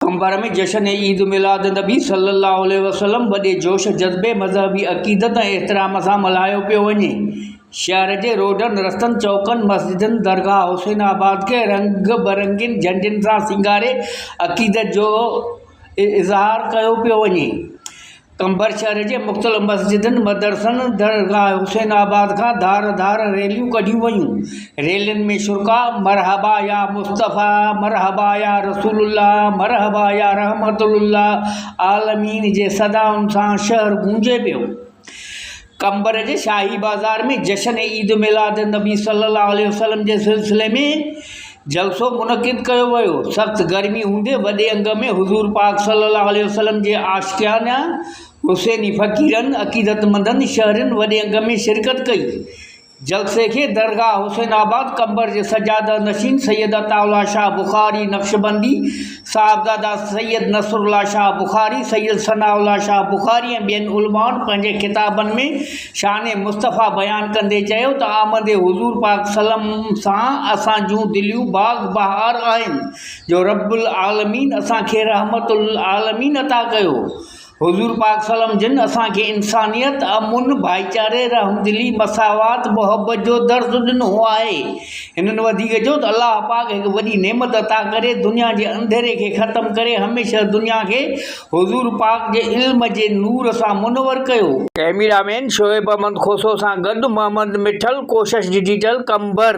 कंबर में जश्न ईद मिलाद नबी सल्लल्लाहु अलैहि वसल्लम वॾे जोश जज़्बे मज़हबी अक़ीदत ऐं एहतराम सां मल्हायो पियो वञे। शहर जे रोडनि रस्तनि चौकनि मस्जिदनि दरगाह हुसैनाबाद खे रंग बरंगीन झंडियुनि सां सिंगारे अक़ीदत जो इज़हार कयो पियो वञे। कंबर शहर जे मुख़्तलिफ़ मस्जिदनि मदरसनि दरगाह हुसैनाबाद खां धार धार रैलियूं कढियूं वयूं। रैलियुनि में शुरका मरहबा या मुस्तफ़ा, मरहबा या रसूलुल्लाह, मरहबा या रहमतुल्लाह आलमीन जे सदाउनि सां शहर गूंजे पियो। कंबर जे शाही बाज़ार में जश्न ईद मिलाद नबी सल्लल्लाहु अलैहि वसल्लम जे सिलसिले में जलसो मुनक़िद कयो वियो। सख़्त गर्मी हूंदे वॾे अंग में हुज़ूर पाक सल्लल्लाहु अलैहि वसल्लम जे आशिक़ाना हुसैनी फ़क़ीरनि अक़ीदतमंदनि शहरनि वॾे अंग में शिरकत कई। जलसे खे दरगाह हुसैनाबाद कंबर जे सजादा नशीन सैयद अताउल्लाह शाह बुखारी नक्शबंदी, साहिबजादा सैयद नसरुल्लाह शाह बुखारी, सैयद सनाउल्लाह शाह बुखारी ऐं ॿियनि उलमाउनि पंहिंजे किताबनि में शान मुस्तफ़ा बयानु कंदे चयो त आमद हुज़ूर पाक सल्लम सां असां जूं दिलियूं बाग़ बहार आहिनि जो रब्बुल आलमीन असांखे रहमतुल आलमीन अता कयो। हुज़ूर पाक सल्लम जिन असांखे इंसानियत, अमुन, भाईचारे, रहमदिली, मसावात, मोहब्बत जो दर्ज़ ॾिनो आहे। हिननि वधीक जो त अलाह पाक हिकु वॾी नेमत अता करे दुनिया जे अंधेरे खे ख़तमु करे हमेशह दुनिया खे हुज़ूर पाक जे इल्म जे नूर सां मुनवर कयो। कैमरामैन शोएब अहमद खोसो सां गॾु मोहम्मद मिठल, कोशिश डिजिटल कंबर।